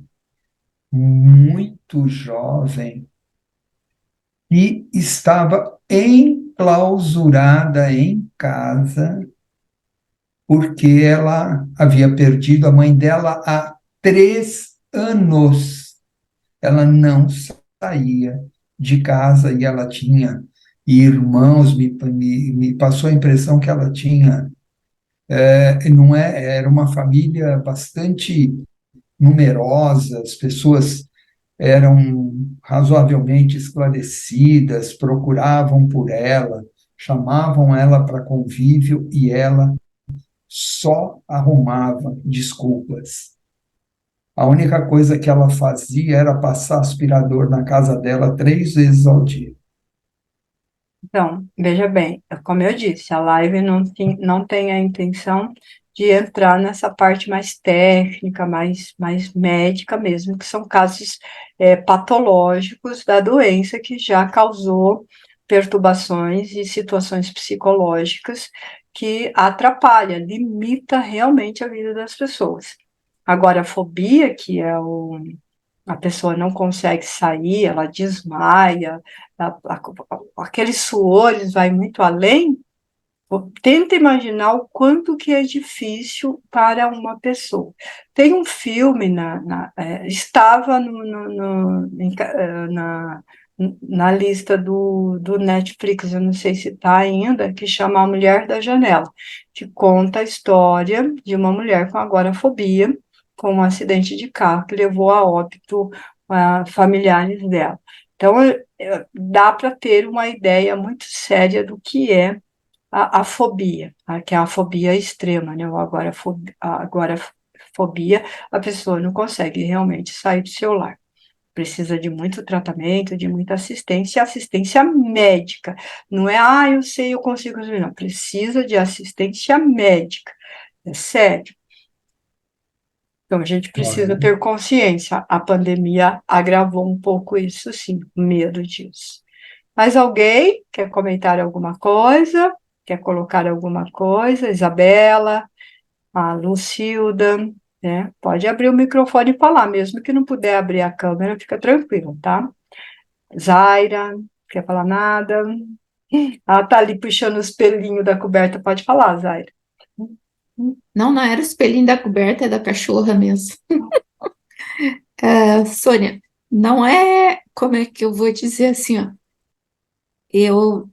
muito jovem, que estava enclausurada em casa, porque ela havia perdido a mãe dela há 3 anos. Ela não saía de casa e ela tinha irmãos, me passou a impressão que ela tinha, não era uma família bastante numerosa, as pessoas eram razoavelmente esclarecidas, procuravam por ela, chamavam ela para convívio e ela só arrumava desculpas. A única coisa que ela fazia era passar aspirador na casa dela 3 vezes ao dia. Então, veja bem, como eu disse, a live não tem a intenção de entrar nessa parte mais técnica, mais médica mesmo, que são casos patológicos da doença que já causou perturbações e situações psicológicas que atrapalha, limita realmente a vida das pessoas. Agora, a fobia, que é a pessoa não consegue sair, ela desmaia, aqueles suores vai muito além. Tenta imaginar o quanto que é difícil para uma pessoa. Tem um filme, estava na lista do Netflix, eu não sei se está ainda, que chama A Mulher da Janela, que conta a história de uma mulher com agorafobia, com um acidente de carro que levou a óbito familiares dela. Então, dá para ter uma ideia muito séria do que é a fobia, que é a fobia extrema, né? Agora, a pessoa não consegue realmente sair do seu lar. Precisa de muito tratamento, de muita assistência, assistência médica. Não é, eu sei, eu consigo resolver. Não, precisa de assistência médica. É sério. Então, a gente precisa Olha, ter consciência. A pandemia agravou um pouco isso, sim, o medo disso. Mais alguém quer comentar alguma coisa? Quer colocar alguma coisa? Isabela, a Lucilda, né? Pode abrir o microfone e falar, mesmo que não puder abrir a câmera, fica tranquilo, tá? Zaira, quer falar nada? Ela tá ali puxando os pelinhos da coberta, pode falar, Zaira. Não, não era o espelhinho da coberta, é da cachorra mesmo. Sônia, não é, como é que eu vou dizer assim, ó, eu,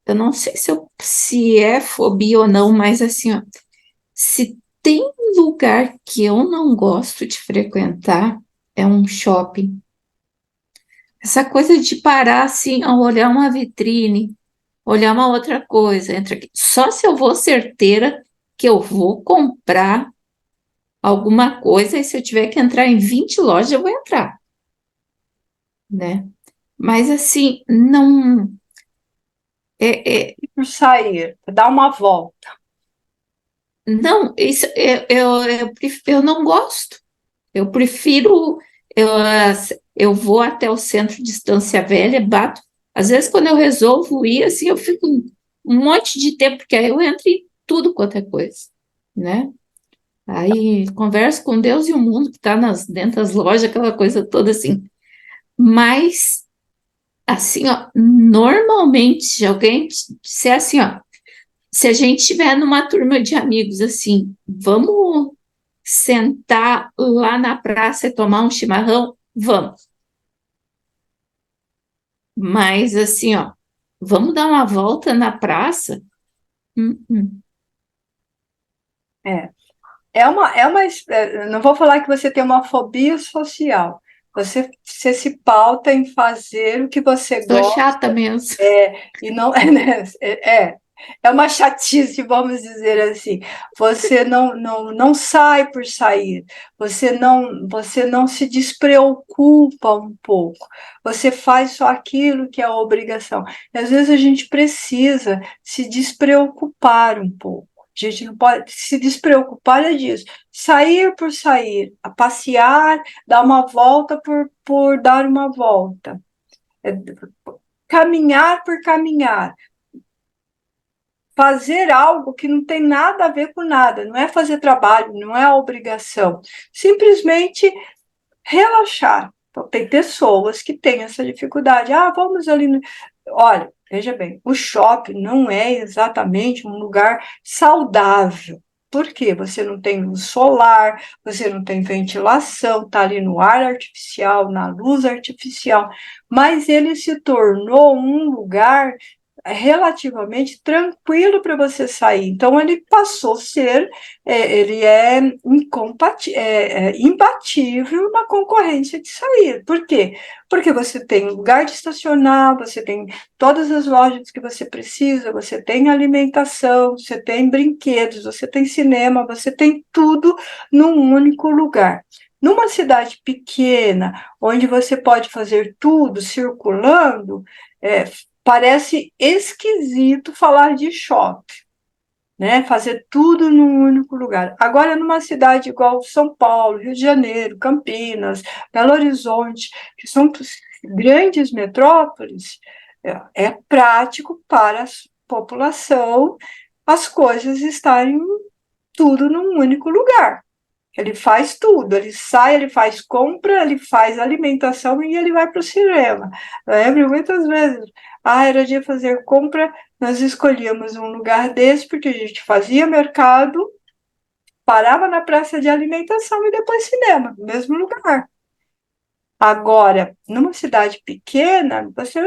eu não sei se é fobia ou não, mas assim, ó, se tem lugar que eu não gosto de frequentar, é um shopping. Essa coisa de parar assim, a olhar uma vitrine, olhar uma outra coisa, entra aqui. Só se eu vou certeira que eu vou comprar alguma coisa, e se eu tiver que entrar em 20 lojas, eu vou entrar, né? Mas assim, não é, Por sair, dar uma volta. não, isso eu não gosto. Eu prefiro eu vou até o centro de Estância Velha, bato. Às vezes, quando eu resolvo ir, assim, eu fico um monte de tempo, porque aí eu entro em tudo quanto é coisa, né? Aí converso com Deus e o mundo que está dentro das lojas, aquela coisa toda assim. Mas, assim, ó, normalmente, se alguém disser assim, ó, se a gente estiver numa turma de amigos assim, vamos sentar lá na praça e tomar um chimarrão? Vamos. Mas, assim, ó, vamos dar uma volta na praça? Hum. É. Não vou falar que você tem uma fobia social. Você se pauta em fazer o que você Sou gosta, chata mesmo. e não é uma chatice, vamos dizer assim. Você não sai por sair, você não se despreocupa um pouco, você faz só aquilo que é a obrigação. E às vezes a gente precisa se despreocupar um pouco. A gente não pode se despreocupar disso. Sair por sair, a passear, dar uma volta por dar uma volta. É, caminhar por caminhar. Fazer algo que não tem nada a ver com nada. Não é fazer trabalho, não é obrigação. Simplesmente relaxar. Então, tem pessoas que têm essa dificuldade. Vamos ali. Olha, veja bem, o shopping não é exatamente um lugar saudável. Por quê? Você não tem luz solar, você não tem ventilação, está ali no ar artificial, na luz artificial, mas ele se tornou um lugar relativamente tranquilo para você sair. Então, ele passou a ser, ele é, imbatível na concorrência de sair. Por quê? Porque você tem lugar de estacionar, você tem todas as lojas que você precisa, você tem alimentação, você tem brinquedos, você tem cinema, você tem tudo num único lugar. Numa cidade pequena, onde você pode fazer tudo circulando, parece esquisito falar de shopping, né? Fazer tudo num único lugar. Agora, numa cidade igual São Paulo, Rio de Janeiro, Campinas, Belo Horizonte, que são grandes metrópoles, é prático para a população as coisas estarem tudo num único lugar. Ele faz tudo, ele sai, ele faz compra, ele faz alimentação e ele vai para o cinema. Eu lembro muitas vezes, era dia de fazer compra, nós escolhíamos um lugar desse, porque a gente fazia mercado, parava na praça de alimentação e depois cinema, no mesmo lugar. Agora, numa cidade pequena, você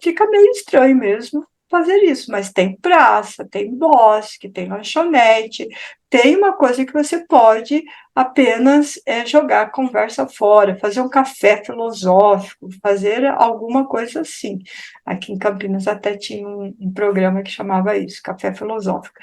fica meio estranho mesmo fazer isso, mas tem praça, tem bosque, tem lanchonete, tem uma coisa que você pode apenas jogar a conversa fora, fazer um café filosófico, fazer alguma coisa assim. Aqui em Campinas até tinha um programa que chamava isso, Café Filosófico.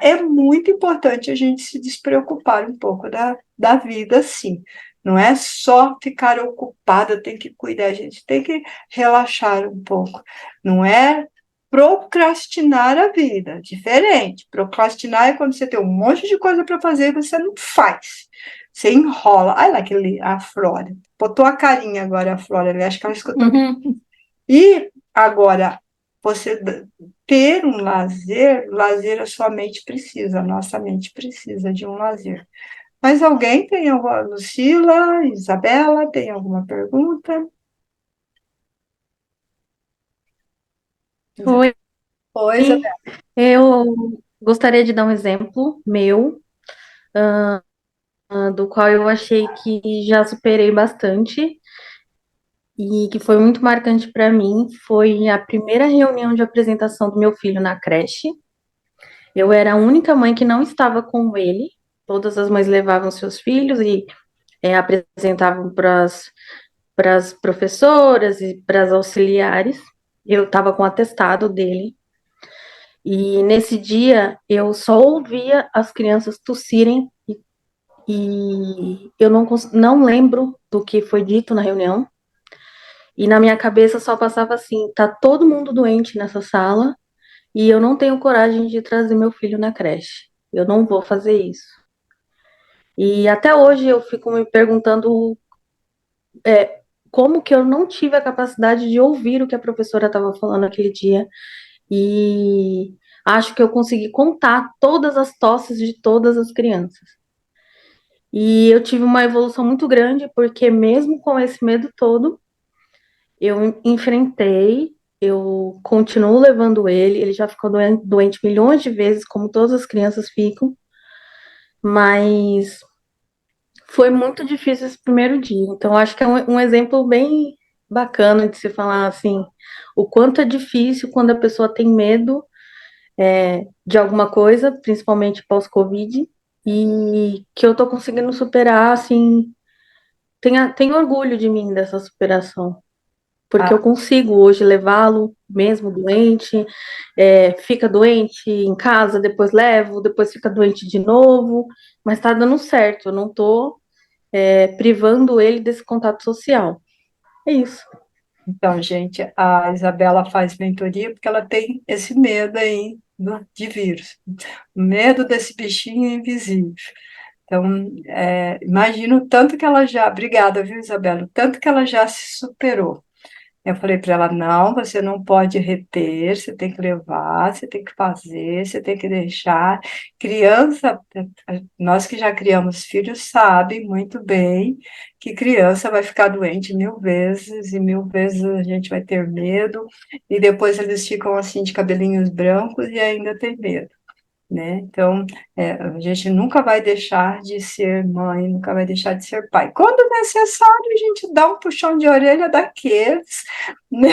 É muito importante a gente se despreocupar um pouco da vida, sim. Não é só ficar ocupada, tem que cuidar, a gente tem que relaxar um pouco. Não é procrastinar a vida, diferente. Procrastinar é quando você tem um monte de coisa para fazer e você não faz. Você enrola. Olha lá a Flora. Botou a carinha agora, a Flora. Eu acho que ela escutou. Uhum. E agora, você ter um lazer a sua mente precisa, a nossa mente precisa de um lazer. Mas alguém tem alguma, Lucila, Isabela, tem alguma pergunta? Oi, Oi, Isabela. eu gostaria de dar um exemplo meu, do qual eu achei que já superei bastante e que foi muito marcante para mim. Foi a primeira reunião de apresentação do meu filho na creche. Eu era a única mãe que não estava com ele. Todas as mães levavam seus filhos e apresentavam para as professoras e para as auxiliares. Eu estava com o atestado dele. E nesse dia eu só ouvia as crianças tossirem e eu não lembro do que foi dito na reunião. E na minha cabeça só passava assim: tá todo mundo doente nessa sala e eu não tenho coragem de trazer meu filho na creche. Eu não vou fazer isso. E até hoje eu fico me perguntando como que eu não tive a capacidade de ouvir o que a professora estava falando aquele dia. E acho que eu consegui contar todas as tosses de todas as crianças. E eu tive uma evolução muito grande, porque mesmo com esse medo todo, eu enfrentei, eu continuo levando ele já ficou doente milhões de vezes, como todas as crianças ficam, mas foi muito difícil esse primeiro dia. Então, acho que é um exemplo bem bacana de se falar assim, o quanto é difícil quando a pessoa tem medo de alguma coisa, principalmente pós-Covid, e que eu tô conseguindo superar, assim, tenho orgulho de mim dessa superação, porque Ah, eu consigo hoje levá-lo, mesmo doente, fica doente em casa, depois levo, depois fica doente de novo, mas tá dando certo, eu não tô, privando ele desse contato social. É isso. então, gente, a Isabela faz mentoria porque ela tem esse medo aí de vírus, medo desse bichinho invisível. Então, imagino o tanto que ela já. Obrigada, viu, Isabela? O tanto que ela já se superou. Eu falei para ela: não, você não pode reter, você tem que levar, você tem que fazer, você tem que deixar. Criança, nós que já criamos filhos sabem muito bem que criança vai ficar doente 1000 vezes, e 1000 vezes a gente vai ter medo, e depois eles ficam assim de cabelinhos brancos e ainda tem medo. né? Então, a gente nunca vai deixar de ser mãe, nunca vai deixar de ser pai. Quando necessário, a gente dá um puxão de orelha daqueles, né?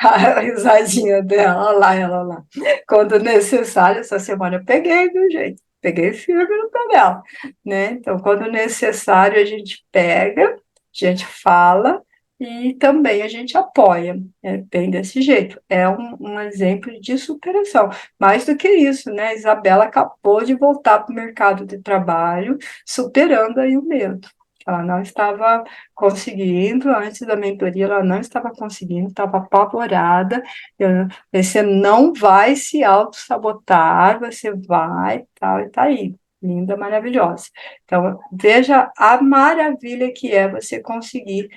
A risadinha dela, olha lá, ela lá. Quando necessário, essa semana eu peguei, viu, gente? Peguei firme no pé dela, né? Então, quando necessário, a gente pega, a gente fala e também a gente apoia. É bem desse jeito. É um exemplo de superação. Mais do que isso, né? A Isabela acabou de voltar para o mercado de trabalho, superando aí o medo. Ela não estava conseguindo, antes da mentoria, ela não estava conseguindo, estava apavorada. Você não vai se auto-sabotar, você vai, tal, e tá aí. Linda, maravilhosa. Então, veja a maravilha que é você conseguir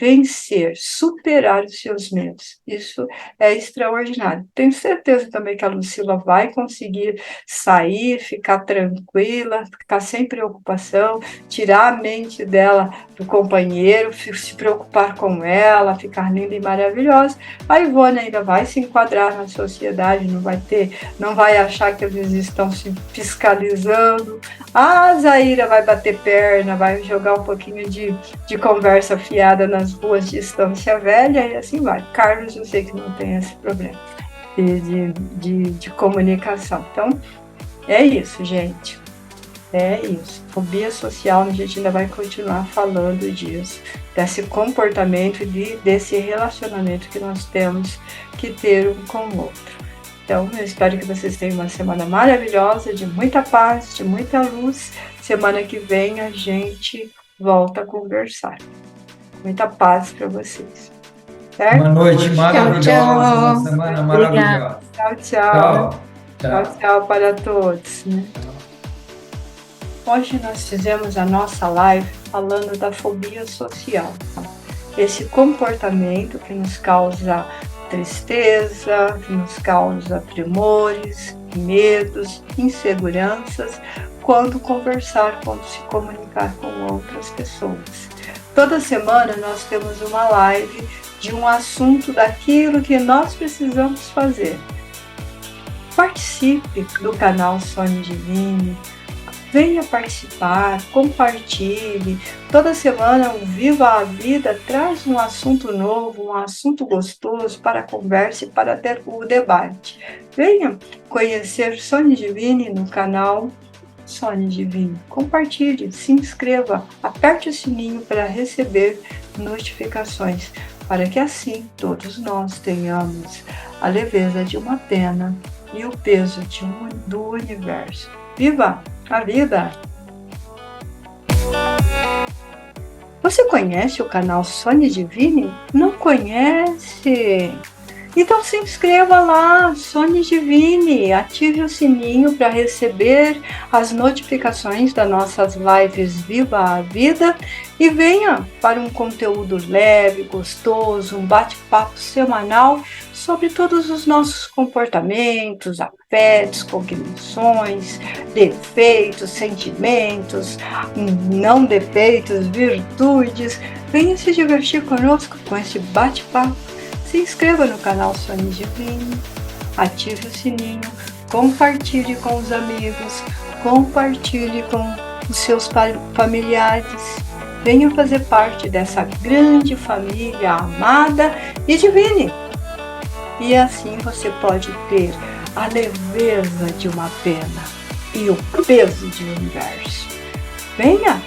vencer, superar os seus medos. Isso é extraordinário. Tenho certeza também que a Lucila vai conseguir sair, ficar tranquila, ficar sem preocupação, tirar a mente dela do companheiro, se preocupar com ela, ficar linda e maravilhosa. A Ivone ainda vai se enquadrar na sociedade, não vai achar que eles estão se fiscalizando. A Zaira vai bater perna, vai jogar um pouquinho de conversa fiada nas ruas de Estância Velha e assim vai. Carlos, eu sei que não tem esse problema de comunicação. Então, é isso, gente. É isso. Fobia social, a gente ainda vai continuar falando disso, desse comportamento e desse relacionamento que nós temos que ter um com o outro. Então, eu espero que vocês tenham uma semana maravilhosa, de muita paz, de muita luz. Semana que vem a gente volta a conversar. Muita paz para vocês. Certo? Uma noite maravilhosa, tchau. uma semana maravilhosa. Tchau, tchau. Tchau. Tchau, tchau para todos. Né? Hoje nós fizemos a nossa live falando da fobia social. Esse comportamento que nos causa tristeza, que nos causa tremores, medos, inseguranças, quando conversar, quando se comunicar com outras pessoas. Toda semana nós temos uma live de um assunto daquilo que nós precisamos fazer. Participe do canal Sônia Divine, venha participar, compartilhe. Toda semana o Viva a Vida traz um assunto novo, um assunto gostoso para a conversa e para ter o debate. Venha conhecer Sônia Divine no canal Sônia Divine. Compartilhe, se inscreva, aperte o sininho para receber notificações, para que assim todos nós tenhamos a leveza de uma pena e o peso do universo. Viva a vida! Você conhece o canal Sônia Divine? Não conhece? Então se inscreva lá, Sônia Divine, ative o sininho para receber as notificações das nossas lives Viva a Vida e venha para um conteúdo leve, gostoso, um bate-papo semanal sobre todos os nossos comportamentos, afetos, cognições, defeitos, sentimentos, não defeitos, virtudes. Venha se divertir conosco com esse bate-papo. Se inscreva no canal Sônia Divine, ative o sininho, compartilhe com os amigos, compartilhe com os seus familiares. Venha fazer parte dessa grande família amada e divine. E assim você pode ter a leveza de uma pena e o peso de um universo. Venha!